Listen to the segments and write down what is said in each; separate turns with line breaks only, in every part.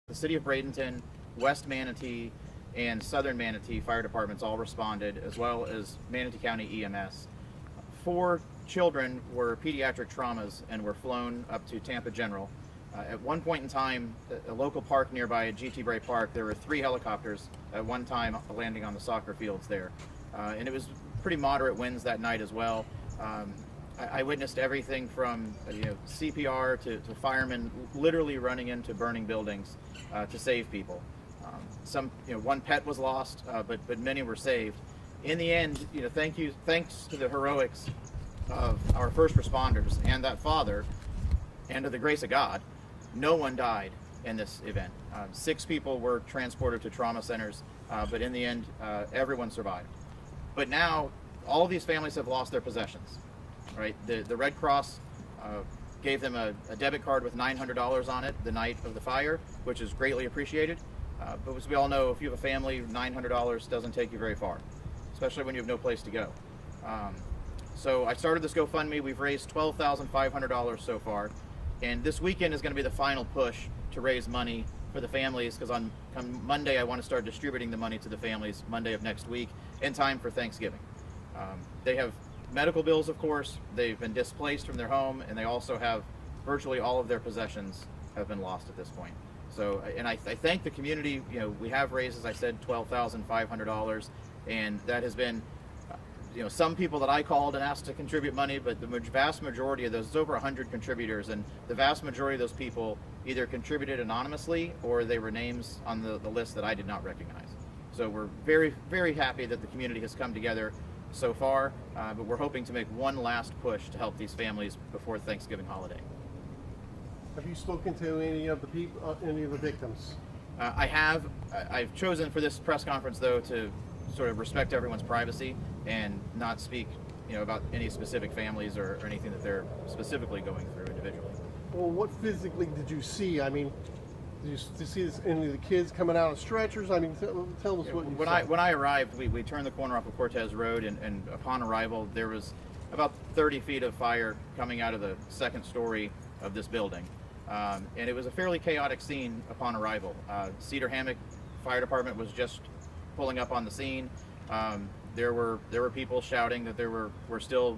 The City of Bradenton, West Manatee, and Southern Manatee fire departments all responded, as well as Manatee County EMS. 4 children were pediatric traumas and were flown up to Tampa General. At one point in time, a local park nearby at GT Bray Park, there were 3 helicopters at one time landing on the soccer fields there. And it was pretty moderate winds that night as well. I witnessed everything from CPR to firemen literally running into burning buildings to save people. One pet was lost, but many were saved. In the end, thanks to the heroics of our first responders and that father, and to the grace of God, no one died in this event. 6 people were transported to trauma centers, but in the end, everyone survived. But now, all of these families have lost their possessions. Right? The Red Cross gave them a debit card with $900 on it the night of the fire, which is greatly appreciated. But as we all know, if you have a family, $900 doesn't take you very far, especially when you have no place to go. So I started this GoFundMe. We've raised $12,500 so far, and this weekend is going to be the final push to raise money for the families, because on Monday I want to start distributing the money to the families Monday of next week in time for Thanksgiving. They have medical bills, of course. They've been displaced from their home, and they also have virtually all of their possessions have been lost at this point. So, and I thank the community. We have raised, as I said, $12,500, and that has been, some people that I called and asked to contribute money, but the vast majority of those, there's over 100 contributors, and the vast majority of those people either contributed anonymously or they were names on the list that I did not recognize. So we're very, very happy that the community has come together so far, but we're hoping to make one last push to help these families before Thanksgiving holiday.
Have you spoken to any of the people, any of the victims?
I have. I've chosen for this press conference, though, to sort of respect everyone's privacy and not speak, about any specific families or anything that they're specifically going through individually.
Well, what physically did you see? I mean, did you see any of the kids coming out of stretchers? I mean, tell us what you saw.
When I arrived, we turned the corner off of Cortez Road, and upon arrival, there was about 30 feet of fire coming out of the second story of this building. And it was a fairly chaotic scene upon arrival. Cedar Hammock Fire Department was just pulling up on the scene. There were people shouting that there were still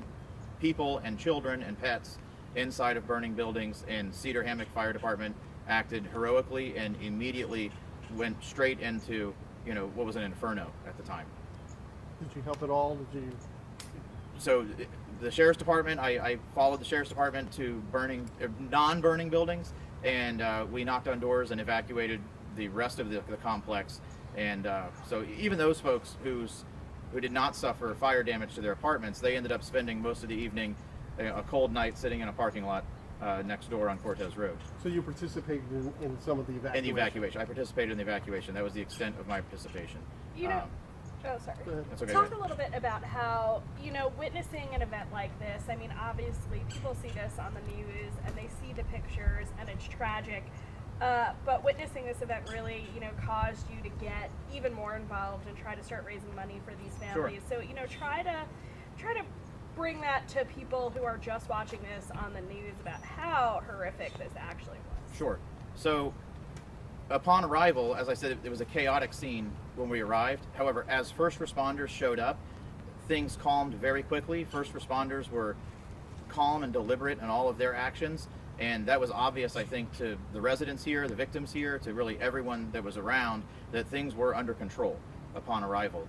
people and children and pets inside of burning buildings, and Cedar Hammock Fire Department acted heroically and immediately went straight into what was an inferno at the time.
Did you help at all?
So the sheriff's department, I followed the sheriff's department to non-burning buildings, and we knocked on doors and evacuated the rest of the complex. And so even those folks who did not suffer fire damage to their apartments, they ended up spending most of the evening, a cold night, sitting in a parking lot next door on Cortez Road.
So you participated in some of the evacuation?
In the evacuation. I participated in the evacuation. That was the extent of my participation.
Oh, sorry.
That's okay.
Talk a little bit about how, witnessing an event like this, I mean, obviously people see this on the news and they see the pictures and it's tragic, but witnessing this event really, caused you to get even more involved and try to start raising money for these families.
Sure.
So, try to bring that to people who are just watching this on the news about how horrific this actually was.
Sure. So upon arrival, as I said, it was a chaotic scene when we arrived. However, as first responders showed up, things calmed very quickly. First responders were calm and deliberate in all of their actions, and that was obvious, I think, to the residents here, the victims here, to really everyone that was around, that things were under control upon arrival.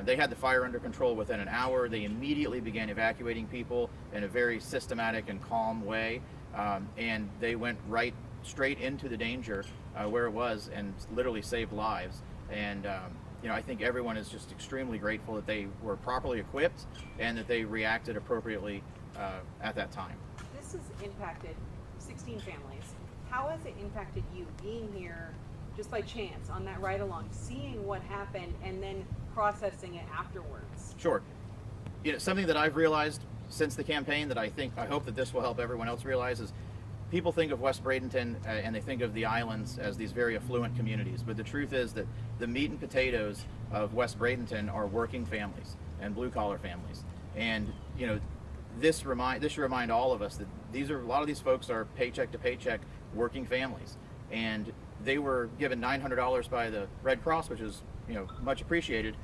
They had the fire under control within an hour. They immediately began evacuating people in a very systematic and calm way, and they went straight into the danger where it was and literally saved lives. And I think everyone is just extremely grateful that they were properly equipped and that they reacted appropriately at that time.
This has impacted 16 families. How has it impacted you being here just by chance on that ride along, seeing what happened and then processing it afterwards?
Sure. Something that I've realized since the campaign that I hope that this will help everyone else realize is, people think of West Bradenton and they think of the islands as these very affluent communities, but the truth is that the meat and potatoes of West Bradenton are working families and blue-collar families. And this should remind all of us that a lot of these folks are paycheck to paycheck working families, and they were given $900 by the Red Cross, which is, you know, much appreciated.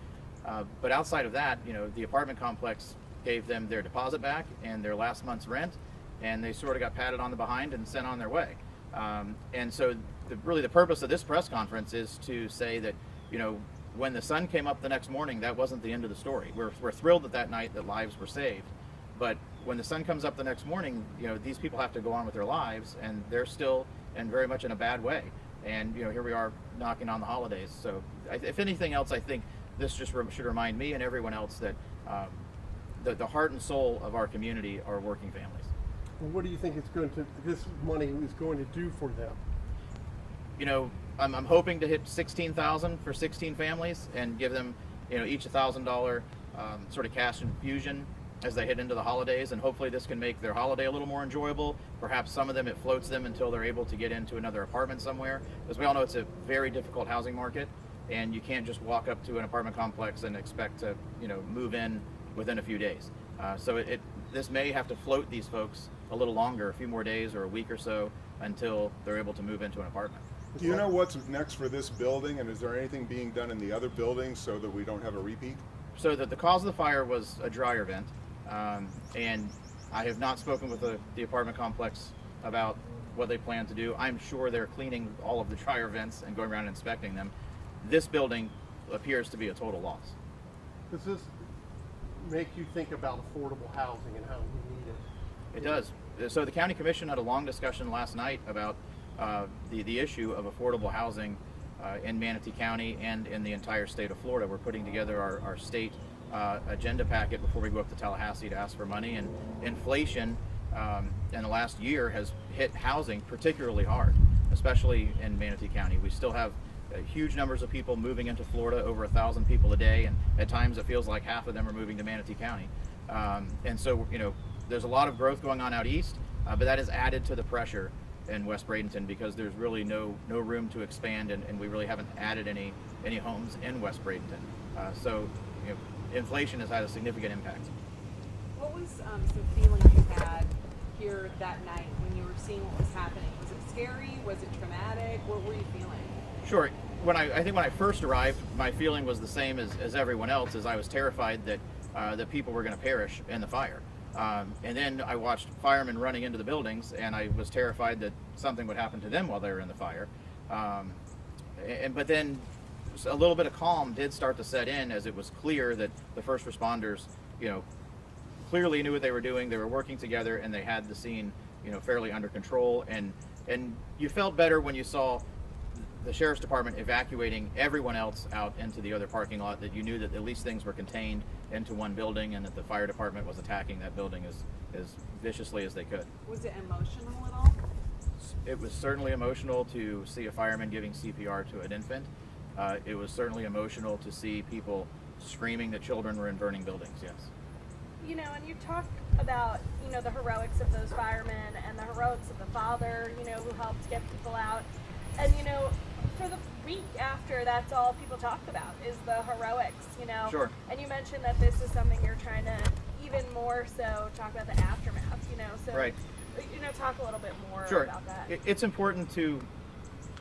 But outside of that, you know, the apartment complex gave them their deposit back and their last month's rent, and they sort of got patted on the behind and sent on their way. And so really the purpose of this press conference is to say that, you know, when the sun came up the next morning, that wasn't the end of the story. We're thrilled that night that lives were saved. But when the sun comes up the next morning, you know, these people have to go on with their lives, and they're still and very much in a bad way. And, you know, here we are knocking on the holidays. So if anything else, I think this just should remind me and everyone else that the heart and soul of our community are working families.
Well, what do you think this money is going to do for them?
You know, I'm hoping to hit 16,000 for 16 families and give them, you know, each $1,000 sort of cash infusion as they head into the holidays, and hopefully this can make their holiday a little more enjoyable. Perhaps some of them, it floats them until they're able to get into another apartment somewhere. As we all know, it's a very difficult housing market, and you can't just walk up to an apartment complex and expect to, you know, move in within a few days. So this may have to float these folks a little longer, a few more days or a week or so, until they're able to move into an apartment.
Do you know what's next for this building, and is there anything being done in the other buildings so that we don't have a repeat?
So the cause of the fire was a dryer vent, and I have not spoken with the apartment complex about what they plan to do. I'm sure they're cleaning all of the dryer vents and going around and inspecting them. This building appears to be a total loss.
Does this make you think about affordable housing and how we need it?
It does. So the county commission had a long discussion last night about the issue of affordable housing in Manatee County and in the entire state of Florida. We're putting together our state agenda packet before we go up to Tallahassee to ask for money. And inflation in the last year has hit housing particularly hard, especially in Manatee County. We still have huge numbers of people moving into Florida, over 1,000 people a day, and at times it feels like half of them are moving to Manatee County. And so, you know, there's a lot of growth going on out east, but that is added to the pressure in West Bradenton because there's really no room to expand, and we really haven't added any homes in West Bradenton. So, you know, inflation has had a significant impact.
What was some feelings you had here that night when you were seeing what was happening? Was it scary? Was it traumatic? What were you feeling?
Sure. I think when I first arrived, my feeling was the same as everyone else, as I was terrified that people were going to perish in the fire. And then I watched firemen running into the buildings, and I was terrified that something would happen to them while they were in the fire. But then a little bit of calm did start to set in as it was clear that the first responders, you know, clearly knew what they were doing. They were working together, and they had the scene, you know, fairly under control. And you felt better when you saw the sheriff's department evacuating everyone else out into the other parking lot, that you knew that at least things were contained into one building, and that the fire department was attacking that building as viciously as they could.
Was it emotional at all?
It was certainly emotional to see a fireman giving CPR to an infant. It was certainly emotional to see people screaming that children were in burning buildings, yes.
You know, and you talk about, you know, the heroics of those firemen and the heroics of the father, you know, who helped get people out. And, you know, for the week after, that's all people talked about is the heroics, you know.
Sure.
And you mentioned that this is something you're trying to even more so talk about the aftermath, you know. So,
right.
You know, talk a little bit more
Sure.
about that.
It's important to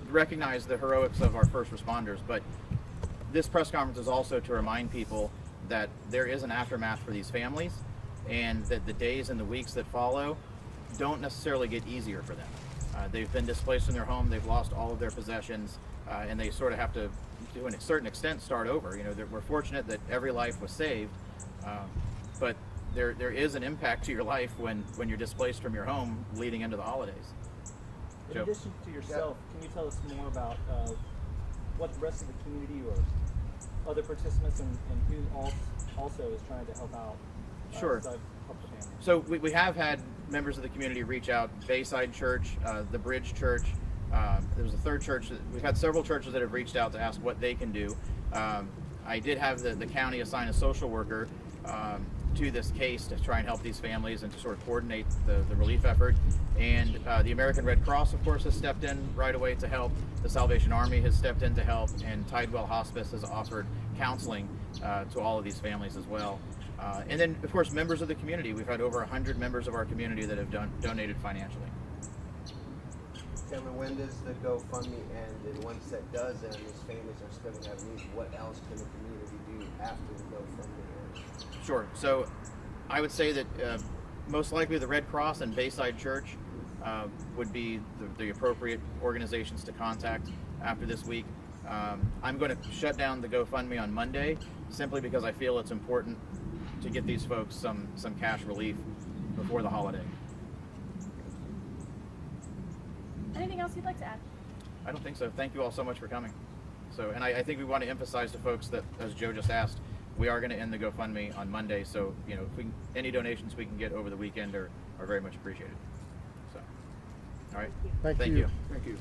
recognize the heroics of our first responders, but this press conference is also to remind people that there is an aftermath for these families, and that the days and the weeks that follow don't necessarily get easier for them. They've been displaced from their home, they've lost all of their possessions, and they sort of have to, to a certain extent, start over. You know, we're fortunate that every life was saved, but there is an impact to your life when you're displaced from your home leading into the holidays.
In
Joe?
addition to yourself, can you tell us more about what the rest of the community or other participants and who also is trying to help out?
Sure.
Help the family?
So we have had members of the community reach out. Bayside Church, the Bridge Church. There was a third church. We've had several churches that have reached out to ask what they can do. I did have the county assign a social worker to this case to try and help these families and to sort of coordinate the relief effort. And the American Red Cross, of course, has stepped in right away to help. The Salvation Army has stepped in to help, and Tidewell Hospice has offered counseling to all of these families as well. And then, of course, members of the community. We've had over 100 members of our community that have donated financially.
Kevin, when does the GoFundMe end? And once that does end, these families are still going to have needs. What else can the community do after the GoFundMe ends?
Sure. So I would say that most likely the Red Cross and Bayside Church would be the appropriate organizations to contact after this week. I'm going to shut down the GoFundMe on Monday simply because I feel it's important to get these folks some cash relief before the holiday.
Anything else you'd like to add?
I don't think so. Thank you all so much for coming. So, and I think we want to emphasize to folks that, as Joe just asked, we are going to end the GoFundMe on Monday. So, you know, if we can, any donations we can get over the weekend are very much appreciated. So, all right.
Thank
Thank
you.
you.
Thank you.